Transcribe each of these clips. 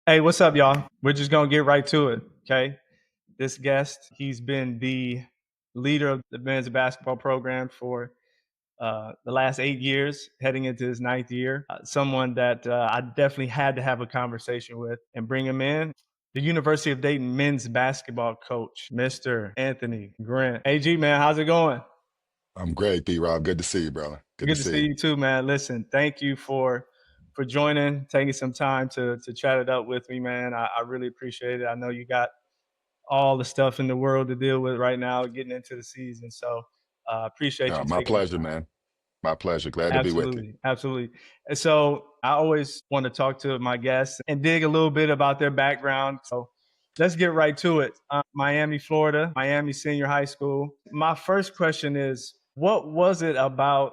Hey, what's up, y'all? We're just going to get right to it, okay? This guest, he's been the leader of the men's basketball program for the last 8 years, heading into his ninth year. Someone that I definitely had to have a conversation with and bring him in. The University of Dayton men's basketball coach, Mr. Anthony Grant. AG, man, how's it going? I'm great, B-Rob. Good to see you, brother. Good to Good to see see you. you too, man. Listen, thank you for joining, taking some time to chat it up with me, man. I really appreciate it. I know you got all the stuff in the world to deal with right now, getting into the season. So appreciate you My taking the pleasure, time. man. My pleasure. Glad to be with you. Absolutely, absolutely. And so I always want to talk to my guests and dig a little bit about their background. So let's get right to it. Miami, Florida, Miami Senior High School. My first question is, what was it about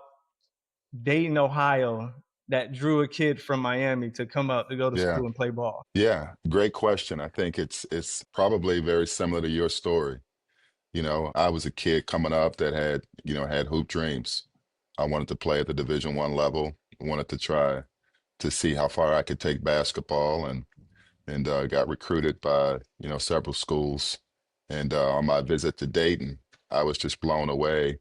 Dayton, Ohio, that drew a kid from Miami to come up to go to Yeah, school and play ball? yeah. Great question. I think it's probably very similar to your story. I was a kid coming up that had hoop dreams. I wanted to play at the Division I level. I wanted to try to see how far I could take basketball, and got recruited by several schools. And on my visit to Dayton, I was just blown away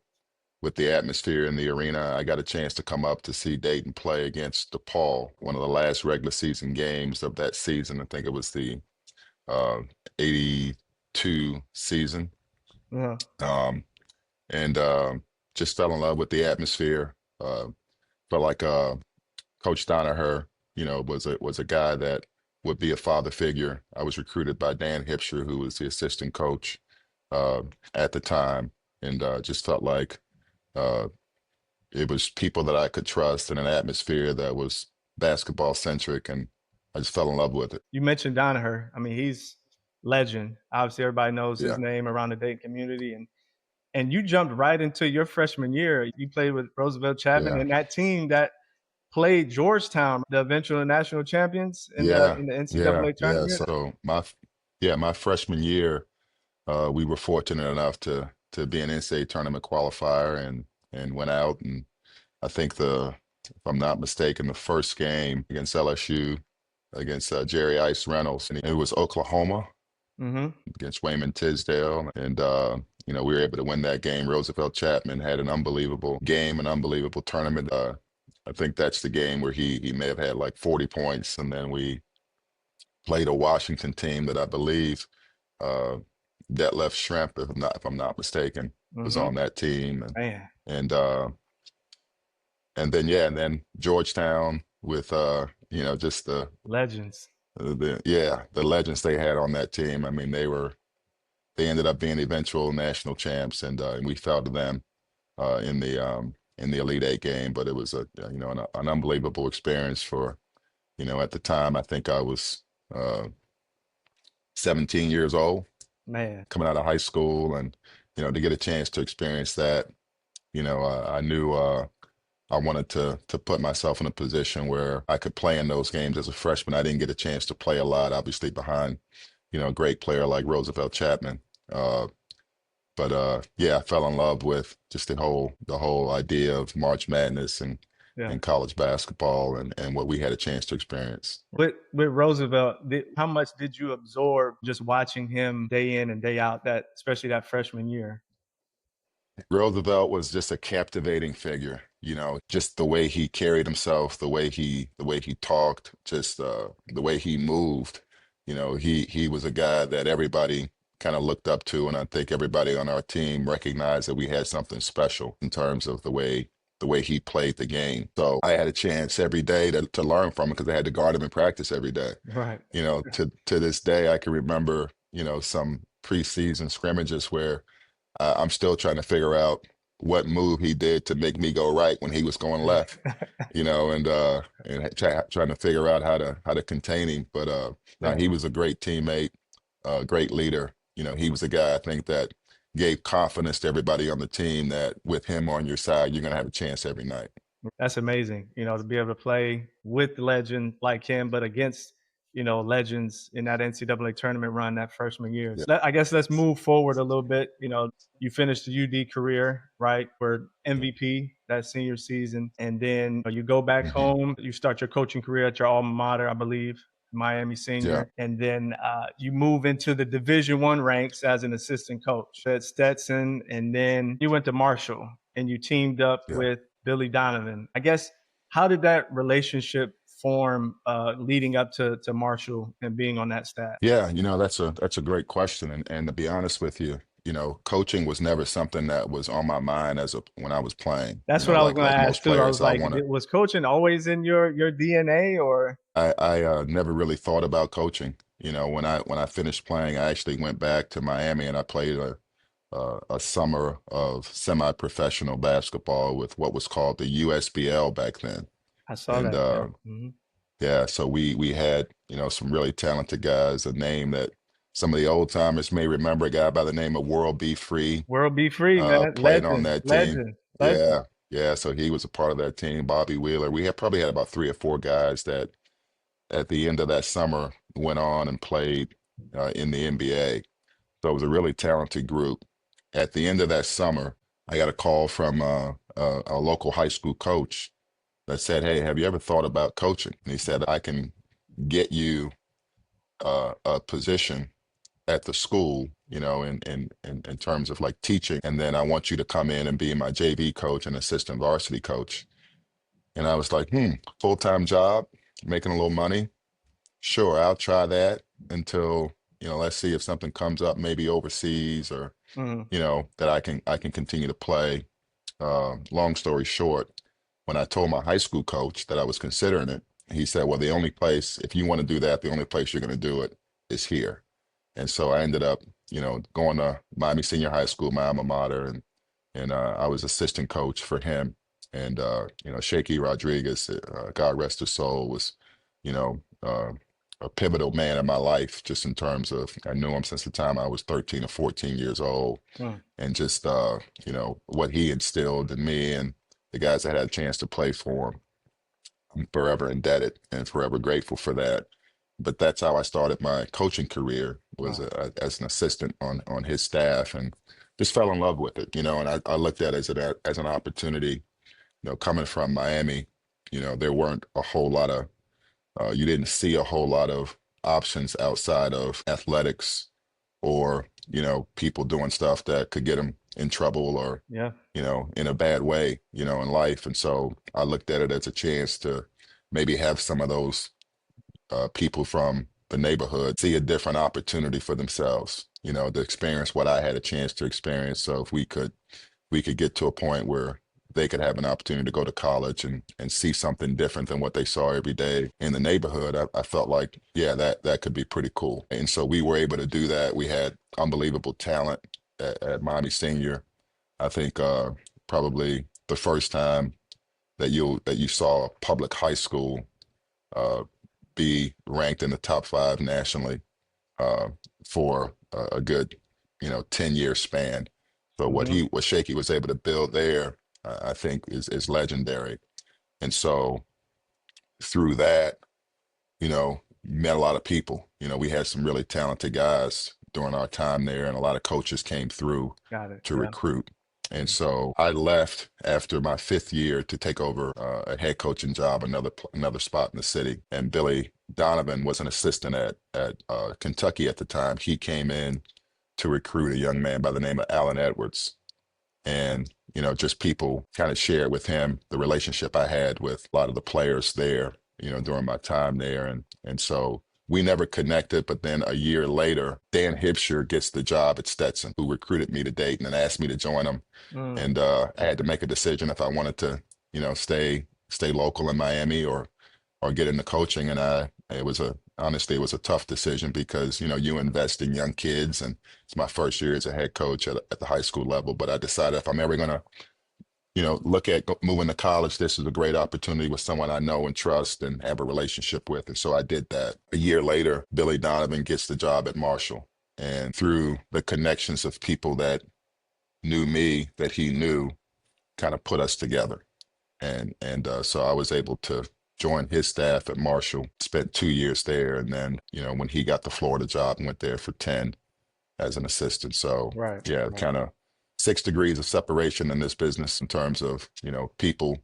with the atmosphere in the arena. I got a chance to come up to see Dayton play against DePaul, one of the last regular season games of that season. I think it was the uh, 82 season. Uh, Um, and just fell in love with the atmosphere. Felt like Coach Donaher, was a guy that would be a father figure. I was recruited by Dan Hipsher, who was the assistant coach uh, at the time, and just felt like uh, it was people that I could trust in an atmosphere that was basketball centric, and I just fell in love with it. you mentioned Donaher. I mean, he's legend. Obviously, everybody knows his Yeah, name around the Dayton community, and you jumped right into your freshman year. You played with Roosevelt Chapman yeah, and that team that played Georgetown, the eventual national champions in the yeah, in the yeah, NCAA yeah. tournament. So my freshman year, we were fortunate enough to be an NCAA tournament qualifier and went out, and I think if I'm not mistaken, the first game against LSU against Jerry Ice Reynolds, and it was Oklahoma Hmm. against Wayman Tisdale. And we were able to win that game. Roosevelt Chapman had an unbelievable game, an unbelievable tournament. I think that's the game where he may have had like 40 points. And then we played a Washington team that I believe uh, that left Shrimp, if I'm not mistaken, was Hmm. on that team. And Man, and uh, and then yeah, and then Georgetown with just legends. the legends they had on that team. I mean, they ended up being eventual national champs, and we fell to them in the Elite Eight game. But it was an unbelievable experience for at the time. I think I was uh, 17 years old, Man, coming out of high school, and to get a chance to experience that. I knew I wanted to put myself in a position where I could play in those games as a freshman. I didn't get a chance to play a lot, obviously behind a great player like Roosevelt Chapman. Uh, but yeah, I fell in love with just the whole idea of March Madness yeah. and college basketball and what we had a chance to experience. With Roosevelt, how much did you absorb just watching him day in and day out? That especially that freshman year. Roosevelt was just a captivating figure, just the way he carried himself, the way he talked, just the way he moved. He was a guy that everybody kind of looked up to, and I think everybody on our team recognized that we had something special in terms of the way he played the game. So I had a chance every day to learn from him because I had to guard him in practice every day. Right. To this day, I can remember, some preseason scrimmages where I'm still trying to figure out what move he did to make me go right when he was going left, and trying to figure out how to contain him. But no, Yeah. he was a great teammate, great leader. He was a guy I think that gave confidence to everybody on the team that with him on your side, you're gonna have a chance every night. That's amazing, to be able to play with legend like him, but against, legends in that NCAA tournament run that freshman year. Yeah. I guess let's move forward a little bit. You finished the UD career, right? For Yeah. MVP that senior season. And then you go back Hmm. home, you start your coaching career at your alma mater, I believe. Miami Yeah. senior, and then you move into the Division I ranks as an assistant coach at Stetson, and then you went to Marshall and you teamed up Yeah. with Billy Donovan. I guess how did that relationship form leading up to Marshall and being on that staff? Yeah, that's a great question. And to be honest with you, coaching was never something that was on my mind as a when I was playing. That's what I was going to Like ask most too. I players, was like, was coaching always in your DNA or? I never really thought about coaching. When I finished playing, I actually went back to Miami and I played a summer of semi-professional basketball with what was called the USBL back then. I saw And that. Yeah. Hmm. yeah, so we had, some really talented guys, a name that some of the old timers may remember, a guy by the name of World B. Free, World Be Free, man. played on Legend, that team. legend, legend. Yeah, yeah, so he was a part of that team. Bobby Wheeler. We had probably had about three or four guys that at the end of that summer went on and played in the NBA. So it was a really talented group. At the end of that summer, I got a call from a local high school coach that said, "Hey, have you ever thought about coaching?" And he said, "I can get you a position at the school, in terms of like teaching, and then I want you to come in and be my JV coach and assistant varsity coach." And I was like, full-time job, making a little money. Sure, I'll try that until, let's see if something comes up maybe overseas or, Mhm. that I can continue to play. Long story short, when I told my high school coach that I was considering it, he said, "Well, the only place, if you want to do that, the only place you're going to do it is here." And so I ended up, going to Miami Senior High School, my alma mater, and I was assistant coach for him. And Shaky Rodriguez, God rest his soul, was, you know, a pivotal man in my life, just in terms of I knew him since the time I was 13 or 14 years old, Mm. and just what he instilled in me and the guys that had a chance to play for him. I'm forever indebted and forever grateful for that. But that's how I started my coaching career, was Wow. as an assistant on his staff, and just fell in love with it. And I looked at it as an opportunity. Coming from Miami, there weren't a whole lot of you didn't see a whole lot of options outside of athletics, or people doing stuff that could get them in trouble, or Yeah. in a bad way, in life. And so I looked at it as a chance to maybe have some of those people from the neighborhood see a different opportunity for themselves, to experience what I had a chance to experience. So if we could get to a point where they could have an opportunity to go to college and see something different than what they saw every day in the neighborhood, I felt like, yeah, that could be pretty cool. And so we were able to do that. We had unbelievable talent at Miami Senior. I think probably the first time that you saw a public high school uh, be ranked in the top five nationally uh, for a good 10-year span. So Hmm. what Shaky was able to build there, I think is legendary. And so through that, met a lot of people. We had some really talented guys during our time there, and a lot of coaches came through Got it. to Yeah. recruit. And Mhm. so I left after my fifth year to take over a head coaching job, another spot in the city. And Billy Donovan was an assistant at Kentucky at the time. He came in to recruit a young man by the name of Alan Edwards. And just people kind of shared with him the relationship I had with a lot of the players there, during my time there. And so we never connected. But then a year later, Dan Hibsher gets the job at Stetson, who recruited me to Dayton and asked me to join him. Mm. And I had to make a decision if I wanted to, stay local in Miami, or get into coaching. And honestly, it was a tough decision, because, you invest in young kids, and it's my first year as a head coach at the high school level. But I decided if I'm ever going to, look at moving to college, this is a great opportunity with someone I know and trust and have a relationship with. And so I did that. A year later, Billy Donovan gets the job at Marshall. And through the connections of people that knew me, that he knew, kind of put us together. And so I was able to join his staff at Marshall, spent 2 years there. And then, when he got the Florida job, went there for 10 as an assistant. So Right. yeah, Right. kind of 6 degrees of separation in this business in terms of, people,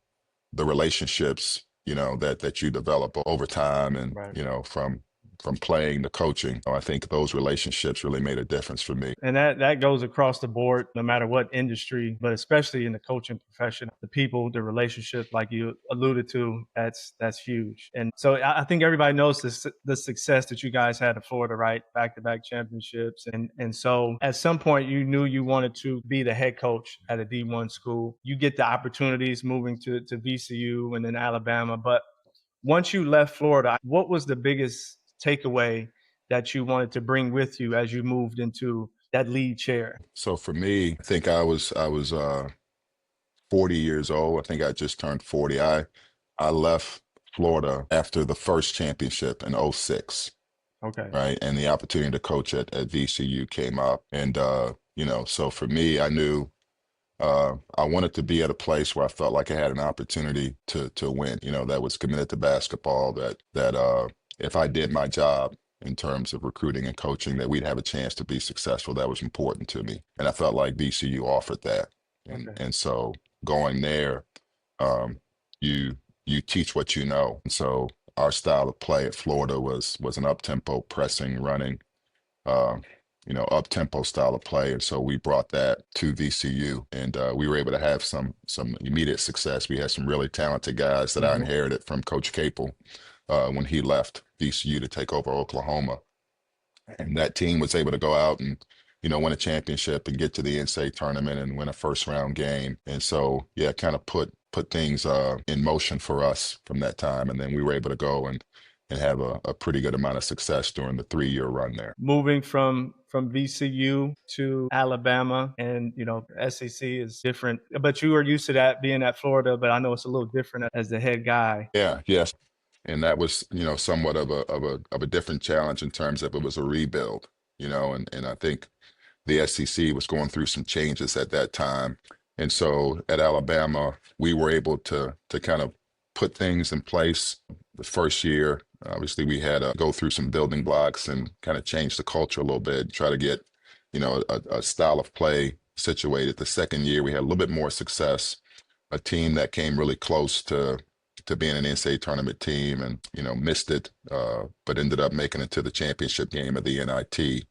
the relationships, that you develop over time, and, Right. from from playing to coaching. I think those relationships really made a difference for me. And that goes across the board, no matter what industry, but especially in the coaching profession, the people, the relationships, like you alluded to, that's huge. And so I think everybody knows this, the success that you guys had in Florida, right? Back to back championships, and so at some point you knew you wanted to be the head coach at a D1 school. You get the opportunities moving to VCU and then Alabama, but once you left Florida, what was the biggest takeaway that you wanted to bring with you as you moved into that lead chair? So for me, I think I was 40 years old. I think I just turned 40. I left Florida after the first championship in '06, Okay. right? And the opportunity to coach at VCU came up. And so for me, I knew I wanted to be at a place where I felt like I had an opportunity to win, that was committed to basketball, that if I did my job in terms of recruiting and coaching, that we'd have a chance to be successful. That was important to me. And I felt like VCU offered that. And Okay. and so going there, um, you you teach what you know. And so our style of play at Florida was an up-tempo pressing, running, uh, up-tempo style of play. And so we brought that to VCU, and we were able to have some immediate success. We had some really talented guys that I Mhm. inherited from Coach Capel when he left VCU to take over Oklahoma. And that team was able to go out and, win a championship and get to the NCAA tournament and win a first round game. And so, yeah, kind of put things in motion for us from that time. And then we were able to go and have a pretty good amount of success during the 3-year run there. Moving from VCU to Alabama, and SEC is different, but you were used to that being at Florida, but I know it's a little different as the head guy. Yeah, yes. And that was, somewhat of a different challenge in terms of it was a rebuild, and I think the SEC was going through some changes at that time. And so at Alabama, we were able to kind of put things in place. The first year, obviously, we had to go through some building blocks and kind of change the culture a little bit, try to get, a style of play situated. The second year, we had a little bit more success, a team that came really close to being an NCAA tournament team and, missed it, but ended up making it to the championship game of the NIT.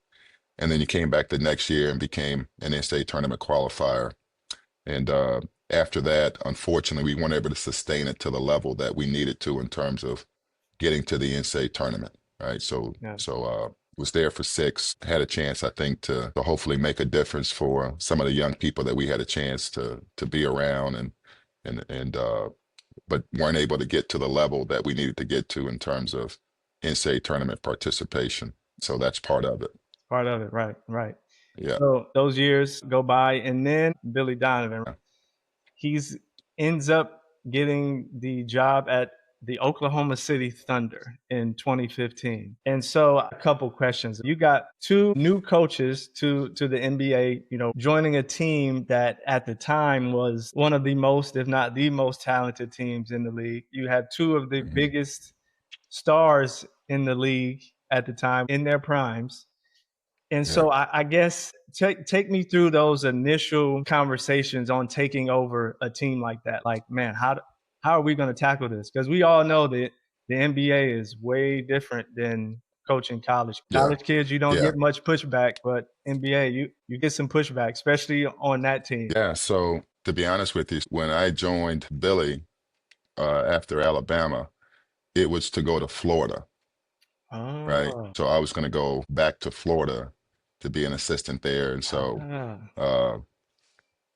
And then you came back the next year and became an NCAA tournament qualifier. And after that, unfortunately, we weren't able to sustain it to the level that we needed to in terms of getting to the NCAA tournament, right? So, Yeah. was there for 6, had a chance, I think, to hopefully make a difference for some of the young people that we had a chance to be around and but weren't able to get to the level that we needed to get to in terms of NCAA tournament participation. So that's part of it. Part of it, right, right. Yeah. So those years go by, and then Billy Donovan, he's ends up getting the job at the Oklahoma City Thunder in 2015. And so a couple questions. You got two new coaches to the NBA, joining a team that at the time was one of the most, if not the most talented teams in the league. You had two of the Mhm. biggest stars in the league at the time in their primes. And Yeah. so I guess take me through those initial conversations on taking over a team like that. Like, man, how are we going to tackle this? Because we all know that the NBA is way different than coaching college. Yeah. College kids, you don't Yeah. get much pushback, but NBA, you get some pushback, especially on that team. Yeah. So to be honest with you, when I joined Billy after Alabama, it was to go to Florida, right? Oh, So I was going to go back to Florida to be an assistant there. And so ah, uh,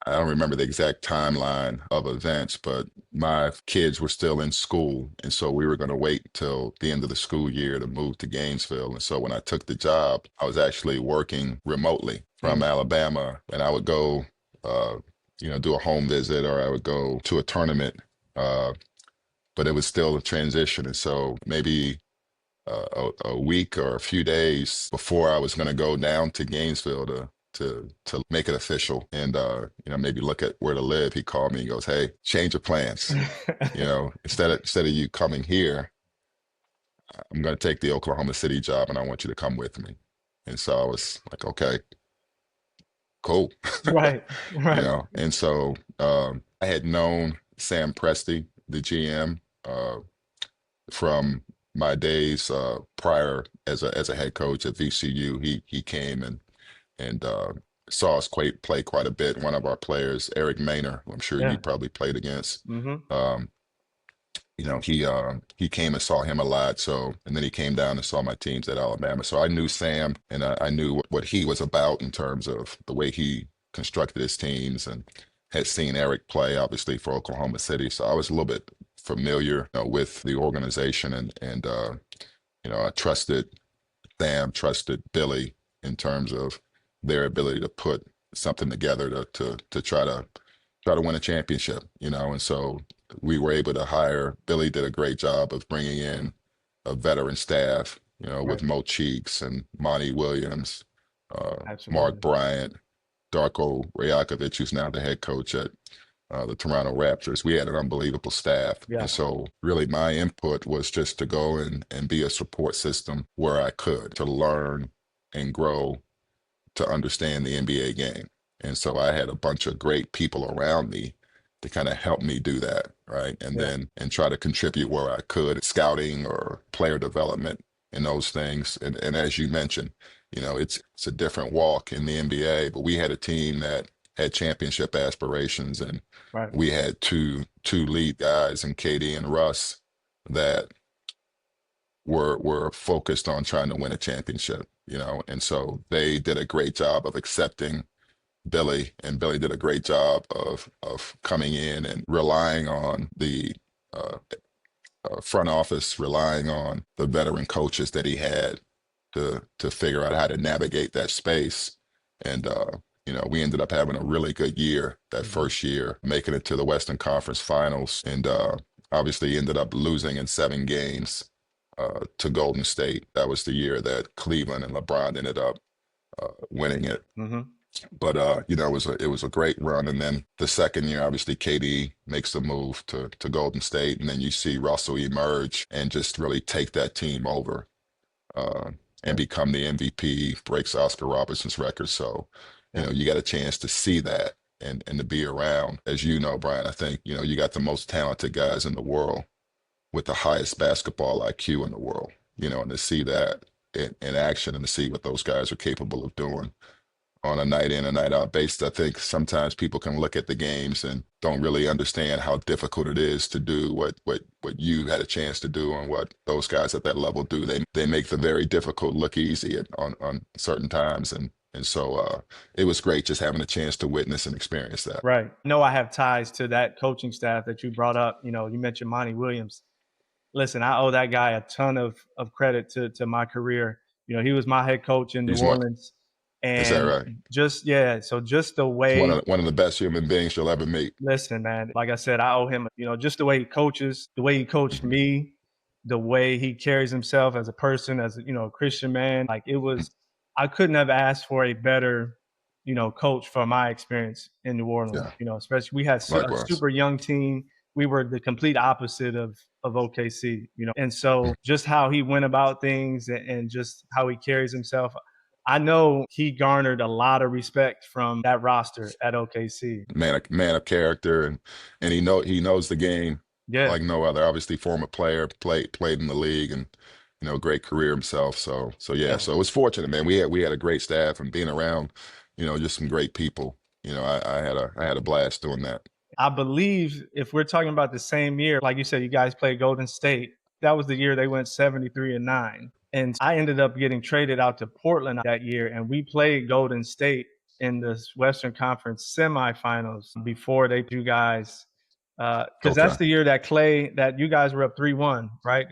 I don't remember the exact timeline of events, but my kids were still in school. And so we were going to wait till the end of the school year to move to Gainesville. And so when I took the job, I was actually working remotely mm, from Alabama. And I would go, do a home visit or I would go to a tournament. Uh, but it was still a transition. And so maybe a week or a few days before I was going to go down to Gainesville to make it official and maybe look at where to live. He called me and goes, "Hey, change of plans. Instead of you coming here, I'm going to take the Oklahoma City job, and I want you to come with me." And so I was like, "Okay, cool." right, right. And so I had known Sam Presti, the GM, from my days prior as a head coach at VCU, he came and saw us play quite a bit. One of our players, Eric Maynor, who I'm sure you Yeah. probably played against. Hmm. Um, he came and saw him a lot. So, and then he came down and saw my teams at Alabama. So I knew Sam, and I knew what he was about in terms of the way he constructed his teams, and had seen Eric play obviously for Oklahoma City. So I was a little bit familiar, with the organization, and I trusted Sam, trusted Billy in terms of their ability to put something together to try to win a championship, and so we were able to hire. Billy did a great job of bringing in a veteran staff, with Right. Mo Cheeks and Monty Williams, Mark Absolutely. Bryant, Darko Rajakovic, who's now the head coach at the Toronto Raptors. We had an unbelievable staff. Yeah. And so really my input was just to go and be a support system where I could, to learn and grow, to understand the NBA game. And so I had a bunch of great people around me to kind of help me do that, right? And Yeah. then and try to contribute where I could, scouting or player development and those things. And as you mentioned, it's a different walk in the NBA, but we had a team that had championship aspirations, and Right. we had two lead guys in KD and Russ that were focused on trying to win a championship, and so they did a great job of accepting Billy, and Billy did a great job of coming in and relying on the uh, front office, relying on the veteran coaches that he had to figure out how to navigate that space. And we ended up having a really good year that Hmm. first year, making it to the Western Conference Finals, and obviously ended up losing in 7 games to Golden State. That was the year that Cleveland and LeBron ended up winning it. Hmm. But it was a great run. And then the second year, obviously KD makes the move to Golden State, and then you see Russell emerge and just really take that team over, uh, and Yeah. become the MVP, breaks Oscar Robertson's record. So, Yeah. you got a chance to see that, and to be around. As you know, Brian, I think, you got the most talented guys in the world with the highest basketball IQ in the world, and to see that in action, and to see what those guys are capable of doing on a night in and night out basis. I think sometimes people can look at the games and don't really understand how difficult it is to do what you had a chance to do, and what those guys at that level do. They make the very difficult look easy on certain times, and so it was great just having a chance to witness and experience that. Right. No, I have ties to that coaching staff that you brought up. You mentioned Monty Williams. Listen, I owe that guy a ton of credit to my career. He was my head coach in New He's one. Orleans, Is that and right? just yeah. So just the He's way. one of the best human beings you'll ever meet. Listen, man, like I said, I owe him, just the way he coaches, the way he coached Mhm. me, the way he carries himself as a person, as a Christian man. Like it was, I couldn't have asked for a better, coach for my experience in New Orleans. Yeah, Especially we had a likewise. super young team. We were the complete opposite of OKC. And so just how he went about things, and just how he carries himself. I know he garnered a lot of respect from that roster at OKC. Man of character, and he knows the game Yeah. like no other. Obviously, former player, played in the league, and great career himself. So yeah, Yeah. so it was fortunate, man. We had a great staff, and being around, just some great people. I had a blast doing that. I believe if we're talking about the same year, like you said, you guys played Golden State. That was the year they went 73-9. And I ended up getting traded out to Portland that year, and we played Golden State in the Western Conference semifinals before they you guys. Because Okay. that's the year that you guys were up 3-1, right?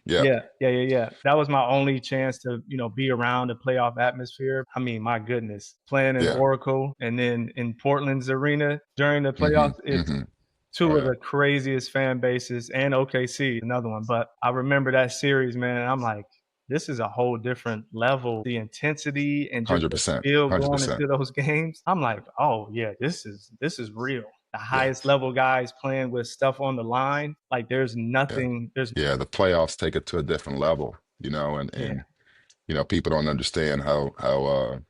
Yeah. Yeah, yeah, yeah, yeah. That was my only chance to, be around the playoff atmosphere. I mean, my goodness, playing in Yeah. Oracle and then in Portland's arena during the hmm playoffs, it's hmm two Oh of yeah. the craziest fan bases, and OKC, another one. But I remember that series, man. And I'm like, this is a whole different level. The intensity and just Hundred the percent. feel Hundred going percent. into those games. I'm like, oh yeah, this is real. The Yeah. highest level guys playing with stuff on the line. Like there's Yeah. nothing. There's Yeah. The playoffs take it to a different level, and yeah. people don't understand how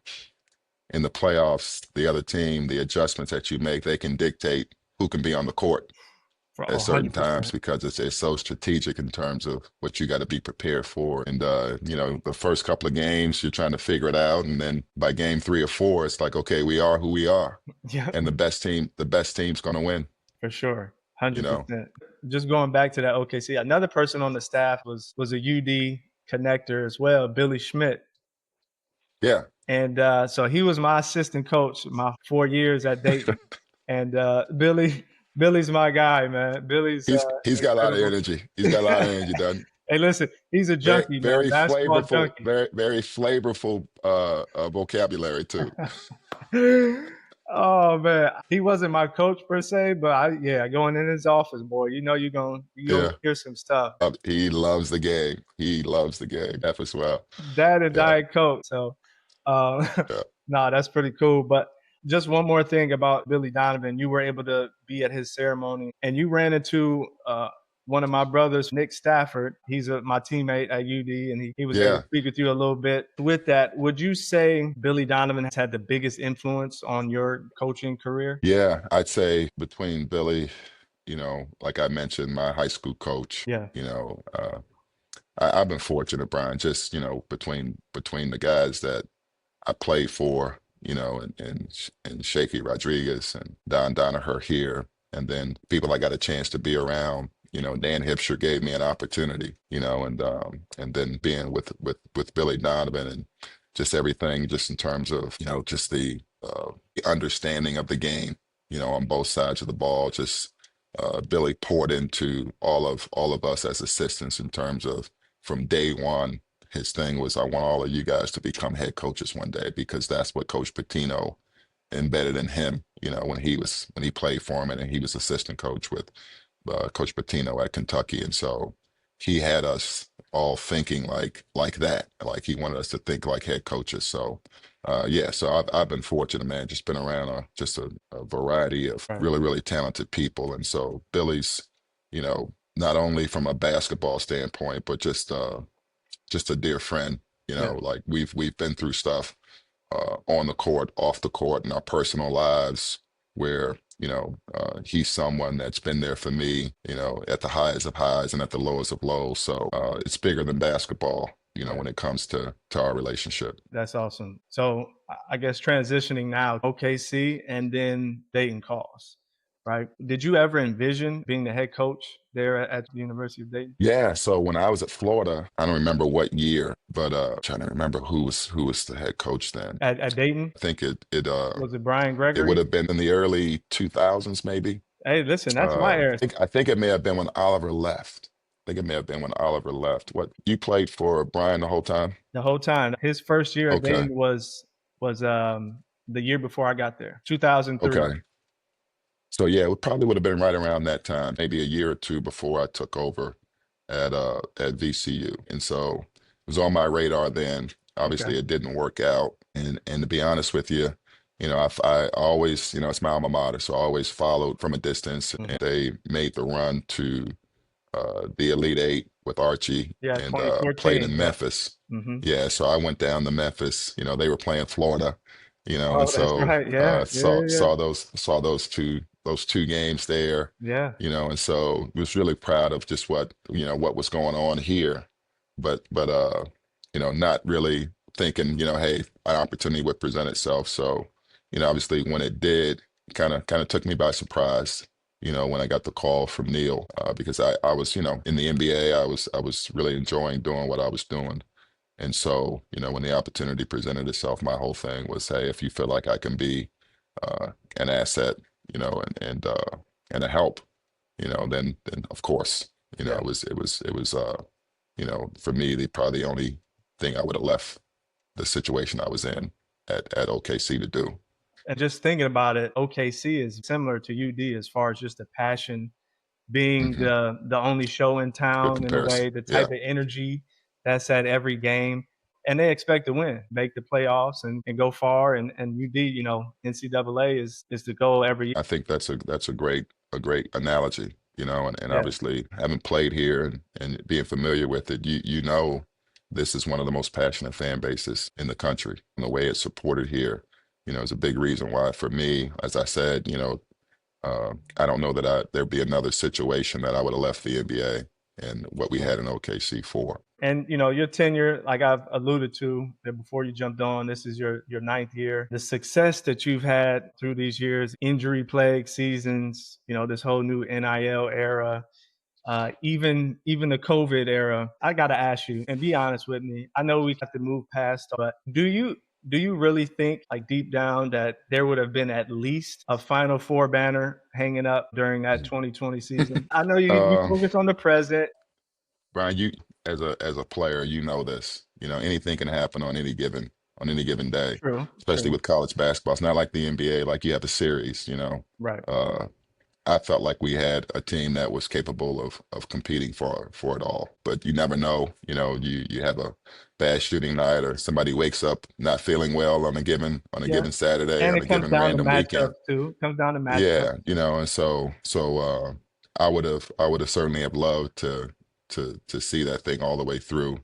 in the playoffs, the other team, the adjustments that you make, they can dictate who can be on the court. For at certain times 100%. because it's so strategic in terms of what you got to be prepared for. And the first couple of games you're trying to figure it out, and then by game 3 or 4, it's like, okay, we are who we are, Yeah, and the best team's going to win. for sure. You know, 100%. Just going back to that OKC, another person on the staff was a UD connector as well, Billy Schmidt. yeah, And so he was my assistant coach my 4 years at Dayton. And Billy's my guy, man. Billy's he's got a lot of incredible. energy. He's got a lot of energy, done. Hey, listen, he's a Very, junkie, man, very basketball flavorful, junkie. very flavorful vocabulary too. Oh man, he wasn't my coach per se, but yeah, going in his office, boy, you know you gonna Yeah, hear some stuff. he loves the game. He loves the game. F as well. Dad and Yeah, Diet Coke. So, uh, yeah, nah, that's pretty cool. But just one more thing about Billy Donovan, you were able to be at his ceremony, and you ran into one of my brothers, Nick Stafford. He's my teammate at UD, and he was able to yeah. speak with you a little bit. With that, would you say Billy Donovan has had the biggest influence on your coaching career? Yeah, I'd say between Billy, like I mentioned, my high school coach, Yeah, I've been fortunate, Brian, just, between the guys that I played for, and Shaky Rodriguez and Don Donaher here, and then people I got a chance to be around. Dan Hipsher gave me an opportunity, and then being with Billy Donovan and just everything, just in terms of just the understanding of the game, on both sides of the ball. Just Billy poured into all of us as assistants in terms of from day one his thing was, I want all of you guys to become head coaches one day because that's what Coach Pitino embedded in him. When he played for him and he was assistant coach with Coach Pitino at Kentucky, and so he had us all thinking like that. Like he wanted us to think like head coaches. So yeah, so I've been fortunate, man. Just been around just a variety of right. really talented people, and so Billy's, not only from a basketball standpoint, but just a dear friend. Yeah. Like we've been through stuff on the court, off the court, in our personal lives, where he's someone that's been there for me, at the highest of highs and at the lowest of lows. So it's bigger than basketball, Right. when it comes to our relationship. That's awesome. So I guess transitioning now, OKC and then Dayton calls, right? Did you ever envision being the head coach there at the University of Dayton? Yeah, so when I was at Florida, I don't remember what year, but trying to remember who was the head coach then. At Dayton? I think Was it Brian it would Gregory? have been in the early 2000s, maybe. Hey, listen, that's my era. I think it may have been when Oliver left. I think it may have been when Oliver left. What, you played for Brian the whole time? The whole time. His first year at Okay, Dayton was the year before I got there, 2003. okay. So yeah, it probably would have been right around that time, maybe a year or two before I took over at VCU. And so it was on my radar then. Okay. Obviously, it didn't work out. And to be honest with you, I always, it's my alma mater, so I always followed from a distance. Mhm. And they made the run to the Elite Eight with Archie Yeah, and played 2014. in Yeah. Memphis. Hmm. Yeah, so I went down to Memphis. They were playing Florida, and Oh, that's so right. Yeah. Yeah. Yeah. saw those two games there, Yeah. and so was really proud of just what was going on here, but not really thinking, hey, an opportunity would present itself. So, obviously when it did, kind of took me by surprise, when I got the call from Neil, because I was, in the NBA, I was really enjoying doing what I was doing. And so, when the opportunity presented itself, my whole thing was, hey, if you feel like I can be an asset, and a help, then of course, Yeah. it was for me, probably the only thing I would have left the situation I was in at OKC to do. And just thinking about it, OKC is similar to UD as far as just the passion, being Hmm. the only show in Good town in a comparison. way, the Yeah, type of energy that's at every game. And they expect to win, make the playoffs and go far. And UD, NCAA is the goal every year. I think that's a great analogy, and Yeah, obviously having played here and being familiar with it, this is one of the most passionate fan bases in the country. And the way it's supported here, is a big reason why for me, as I said, I don't know that there'd be another situation that I would have left the NBA and what we had in OKC for. And your tenure, like I've alluded to that before you jumped on, this is your ninth year. The success that you've had through these years, injury plagued seasons, this whole new NIL era, even the COVID era. I gotta ask you, and be honest with me. I know we have to move past, but do you really think, like deep down, that there would have been at least a Final Four banner hanging up during that 2020 season? I know you um, focus on the present. Brian, you as a player, you know this. You know anything can happen on any given day, True, especially true, with college basketball. It's not like the NBA, like you have a series. right. Uh, I felt like we had a team that was capable of competing for it all. But you never know. You have a bad shooting night, or somebody wakes up not feeling well on a Yeah, given Saturday, and on it a comes given down to random weekend. matchups too. Comes down to matchups. Yeah, and so I would have certainly have loved to see that thing all the way through.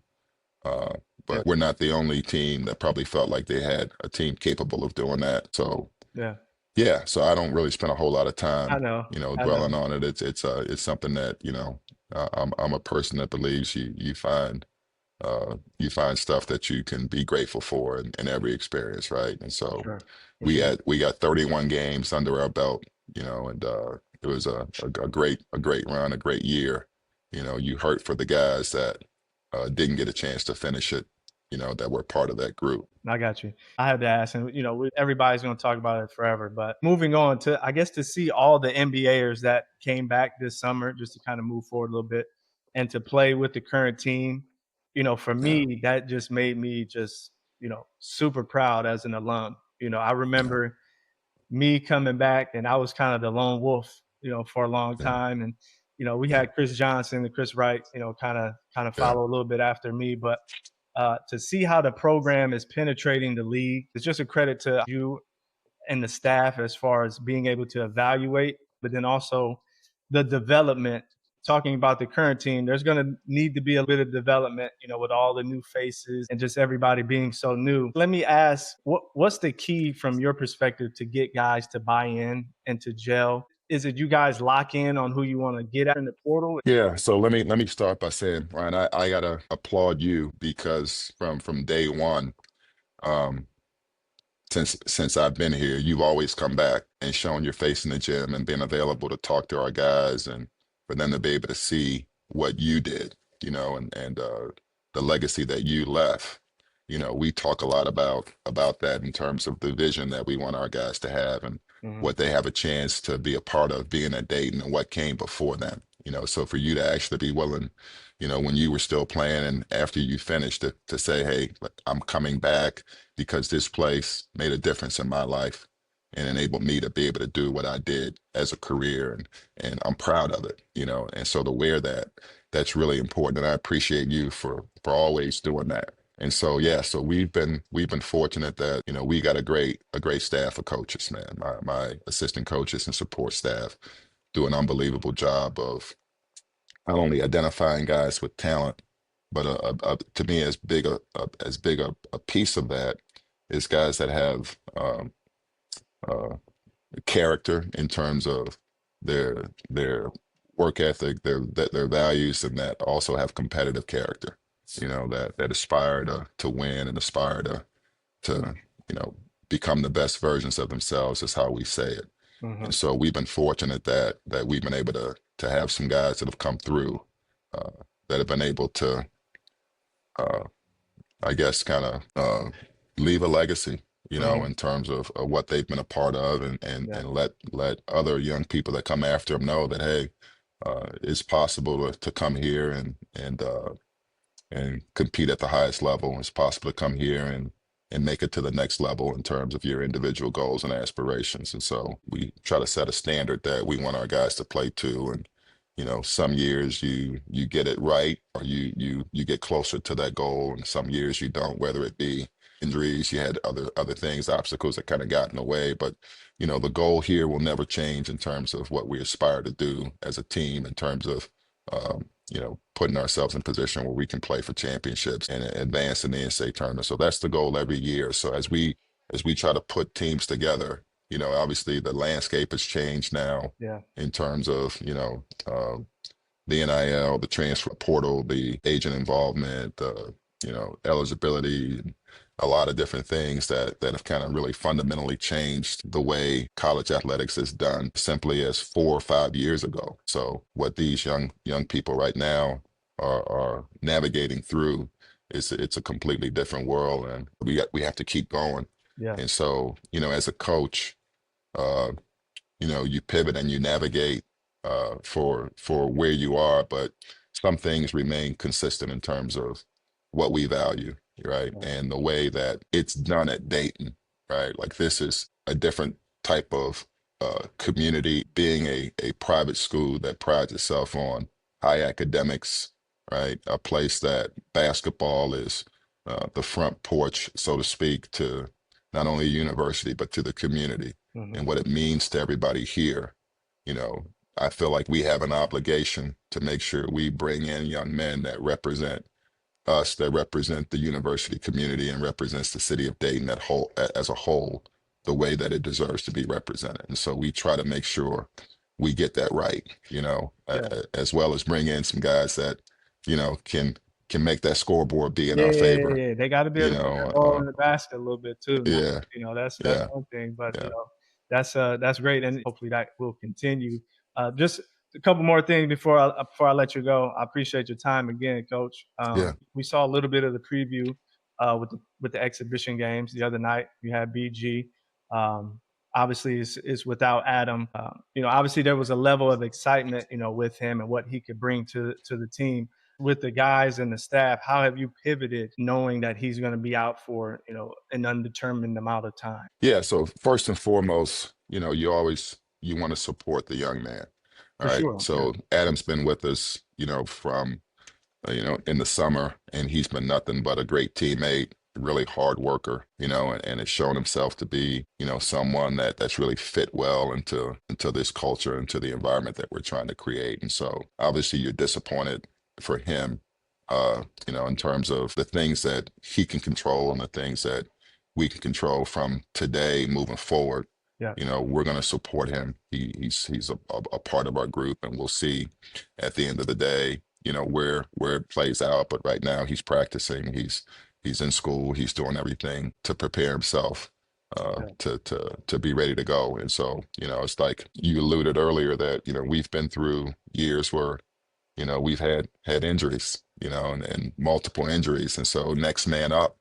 Uh, Yeah, but we're not the only team that probably felt like they had a team capable of doing that. So yeah. yeah, so I don't really spend a whole lot of I time, know, I dwelling know. on it. It's something that, I'm a person that believes you find stuff that you can be grateful for in every experience, right? And For so sure, for we sure. had we got 31 games under our belt, and it was a great run, a great year. You hurt for the guys that didn't get a chance to finish it, that were part of that group. I got you. I had to ask, and everybody's going to talk about it forever. But moving on to, I guess, to see all the NBAers that came back this summer, just to kind of move forward a little bit, and to play with the current team. For Yeah, me, that just made me just super proud as an alum. I yeah, remember me coming back, and I was kind of the lone wolf, for a long yeah, time. And we yeah, had Chris Johnson and Chris Wright, kind of yeah, follow a little bit after me. But to see how the program is penetrating the league, it's just a credit to you and the staff as far as being able to evaluate, but then also the development. Talking about the current team, there's going to need to be a bit of development, with all the new faces and just everybody being so new. Let me ask, what's the key from your perspective to get guys to buy in and to gel? Is it you guys lock in on who you want to get at in the portal? yeah. So let me start by saying, Ryan, I gotta applaud you because from day one. Um, since I've been here, you've always come back and shown your face in the gym and been available to talk to our guys and for them to be able to see what you did, and the legacy that you left. We talk a lot about that in terms of the vision that we want our guys to have and Mm-hmm. what they have a chance to be a part of being at Dayton and what came before them. So for you to actually be willing, when you were still playing and after you finished to say, hey, I'm coming back because this place made a difference in my life and enabled me to be able to do what I did as a career, and I'm proud of it, and so to wear that, that's really important, and I appreciate you for always doing that. And so yeah, so we've been fortunate that we got a great staff of coaches, man. My assistant coaches and support staff do an unbelievable job of not only identifying guys with talent, but to me, as big a piece of that is guys that have uh, character in terms of their work ethic, their values, and that also have competitive character. That aspire to win and aspire to you know become the best versions of themselves is how we say it. Mm-hmm. And so we've been fortunate that we've been able to have some guys that have come through uh, that have been able to, uh, I guess, kind of leave a legacy, Mm-hmm. in terms of what they've been a part of, Yeah. and let other young people that come after them know that hey, it's possible to come here and compete at the highest level. It's possible to come here and make it to the next level in terms of your individual goals and aspirations. And so we try to set a standard that we want our guys to play to. And some years you get it right, or you get closer to that goal, and some years you don't. Whether it be injuries, you had other things, obstacles that kind of got in the way. But the goal here will never change in terms of what we aspire to do as a team, in terms of putting ourselves in position where we can play for championships and advance in the NCAA tournament. So that's the goal every year. So as we try to put teams together, Obviously the landscape has changed now Yeah. in terms of, the NIL, the transfer portal, the agent involvement, eligibility, and a lot of different things that have kind of really fundamentally changed the way college athletics is done simply as 4 or 5 years ago. So what these young people right now are navigating through is it's a completely different world, and we have to keep going. Yeah. And so, as a coach, uh, you pivot and you navigate for where you are, but some things remain consistent in terms of what we value, right? Yeah. And the way that it's done at Dayton, right? Like this is a different type of community, being a private school that prides itself on high academics, right? A place that basketball is the front porch, so to speak, to not only a university, but to the community Hmm. and what it means to everybody here. You know, I feel like we have an obligation to make sure we bring in young men that represent us, that represent the university community and represents the city of Dayton as a whole, the way that it deserves to be represented. And so we try to make sure we get that right, Yeah. as well as bring in some guys that, can make that scoreboard be in Yeah, our yeah, yeah, favor. yeah. They got to be You able to put know, that ball in the basket a little bit too. Now, yeah, that's yeah, one thing, but yeah, that's great, and hopefully that will continue. Just a couple more things before I let you go. I appreciate your time again, Coach. yeah. We saw a little bit of the preview with the exhibition games the other night. You had BG. Um, Obviously, is without Adam. Obviously there was a level of excitement, with him and what he could bring to the team with the guys and the staff. How have you pivoted knowing that he's going to be out for, an undetermined amount of time? Yeah, so first and foremost, you want to support the young man. All For right. sure. Yeah. So Adam's been with us, from in the summer, and he's been nothing but a great teammate, really hard worker, and has shown himself to be, someone that's really fit well into this culture, into the environment that we're trying to create. And so obviously you're disappointed for him, in terms of the things that he can control and the things that we can control from today moving forward. Yeah. We're going to support him. He's a part of our group, and we'll see at the end of the day, where it plays out. But right now he's practicing, he's in school, he's doing everything to prepare himself Yeah. to be ready to go. And so, it's like you alluded earlier that, we've been through years where, we've had injuries, and multiple injuries. And so next man up,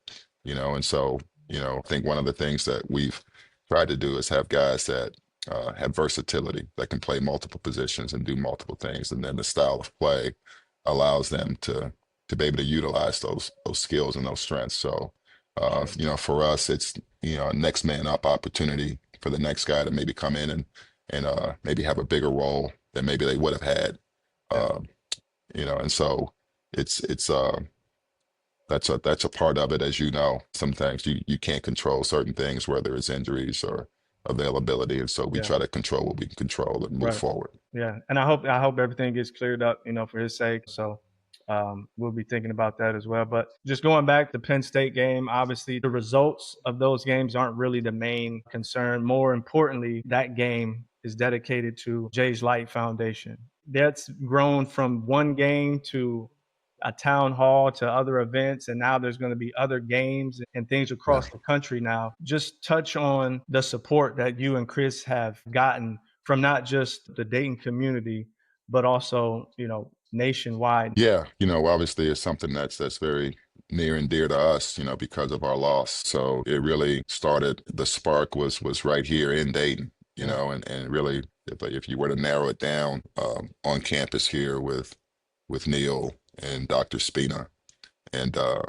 and so, I think one of the things that we've tried to do is have guys that have versatility, that can play multiple positions and do multiple things. And then the style of play allows them to be able to utilize those skills and those strengths. So, Sure. for us, it's, a next man up opportunity for the next guy to maybe come in and maybe have a bigger role than maybe they would have had. Yeah. Uh, and so it's that's a part of it. As you know, sometimes you can't control certain things, whether it's injuries or availability. And so we Yeah. try to control what we can control and move Right. forward. Yeah, and I hope everything gets cleared up, for his sake. So we'll be thinking about that as well. But just going back to the Penn State game, obviously the results of those games aren't really the main concern. More importantly, that game is dedicated to Jay's Light Foundation. That's grown from one game to a town hall to other events, and now there's going to be other games and things Yeah. across the country now. Just touch on the support that you and Chris have gotten from not just the Dayton community, but also, nationwide. Yeah, obviously it's something that's very near and dear to us, because of our loss. So it really started, the spark was right here in Dayton, Yeah. and really if you were to narrow it down, on campus here with Neil and Dr. Spina, and uh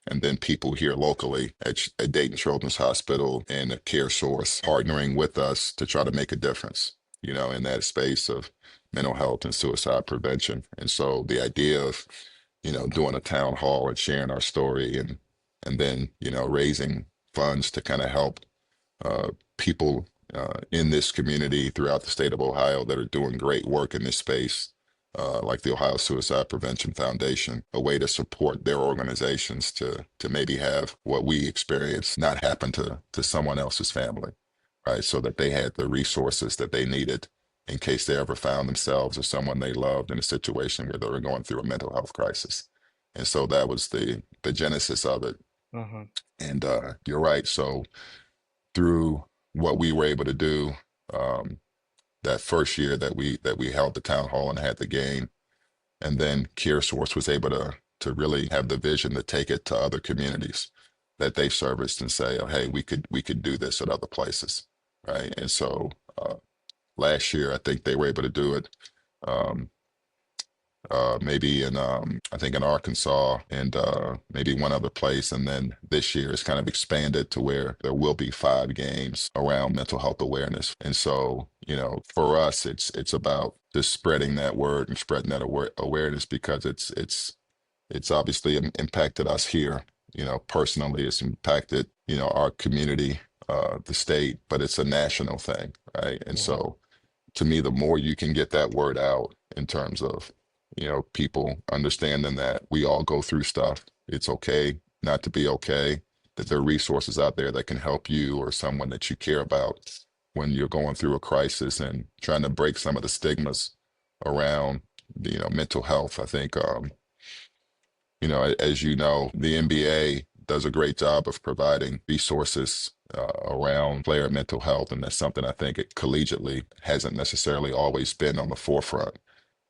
and then people here locally at Dayton Children's Hospital and the Care Source partnering with us to try to make a difference, in that space of mental health and suicide prevention. And so the idea of, doing a town hall and sharing our story, and then, raising funds to kind of help uh, people in this community throughout the state of Ohio that are doing great work in this space, like the Ohio Suicide Prevention Foundation, a way to support their organizations to maybe have what we experience not happen to someone else's family. right? So that they had the resources that they needed in case they ever found themselves or someone they loved in a situation where they were going through a mental health crisis. And so that was the genesis of it. Hmm. And you're right. So through what we were able to do um, that first year that we held the town hall and had the game, and then CareSource was able to really have the vision to take it to other communities that they serviced and say, oh, hey, we could do this at other places, right? And so last year, I think they were able to do it. Um, maybe in I think in Arkansas and maybe one other place. And then this year it's kind of expanded to where there will be 5 games around mental health awareness. And so, for us, it's about just spreading that word and spreading that awareness because it's obviously impacted us here. Personally, it's impacted our community, the state, but it's a national thing, right? And Hmm. so to me, the more you can get that word out in terms of, people understanding that we all go through stuff. It's okay not to be okay, that there are resources out there that can help you or someone that you care about when you're going through a crisis and trying to break some of the stigmas around, mental health. I think, as you know, the NBA does a great job of providing resources around player mental health, and that's something I think it collegiately hasn't necessarily always been on the forefront.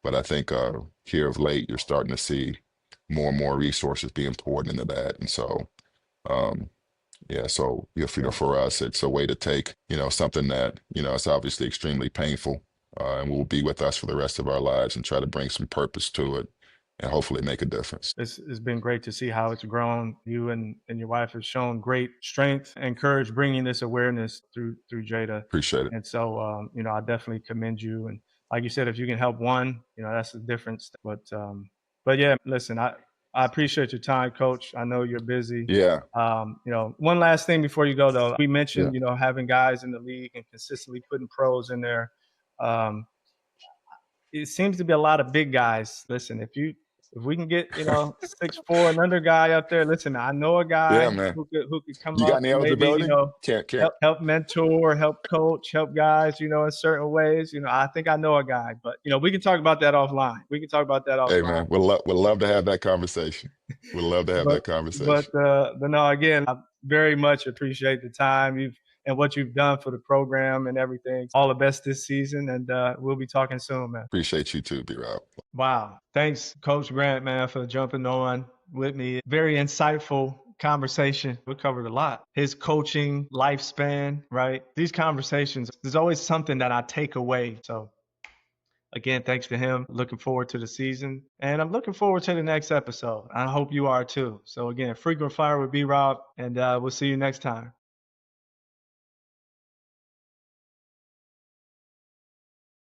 But I think here of late, you're starting to see more and more resources being poured into that, and so um, yeah, so if Yeah. for us, it's a way to take something that it's obviously extremely painful, and will be with us for the rest of our lives, and try to bring some purpose to it, and hopefully make a difference. It's been great to see how it's grown. You and your wife have shown great strength and courage bringing this awareness through Jada. Appreciate it. And so, I definitely commend you. And like you said, if you can help one, that's the difference. But yeah, listen, I appreciate your time, Coach. I know you're busy. Yeah, One last thing before you go, though, we yeah, mentioned, having guys in the league and consistently putting pros in there. Um, it seems to be a lot of big guys. Listen, if we can get 6'4" another guy up there. Listen, I know a yeah, guy man. who could come You got up any and maybe eligibility? Can't. help mentor, help coach, help guys. In certain ways. I think I know a guy, but we can talk about that offline. We can talk about that Hey, offline. man, we'd love to have that conversation. We'd love to have But that conversation. but no, again, I very much appreciate the time you've and what you've done for the program and everything. All the best this season, and we'll be talking soon, man. Appreciate you too, B-Rob. Wow. Thanks, Coach Grant, man, for jumping on with me. Very insightful conversation. We covered a lot. His coaching lifespan, right? These conversations, there's always something that I take away. So, again, thanks to him. Looking forward to the season. And I'm looking forward to the next episode. I hope you are too. So, again, Frequent Fire with B Rob, and we'll see you next time.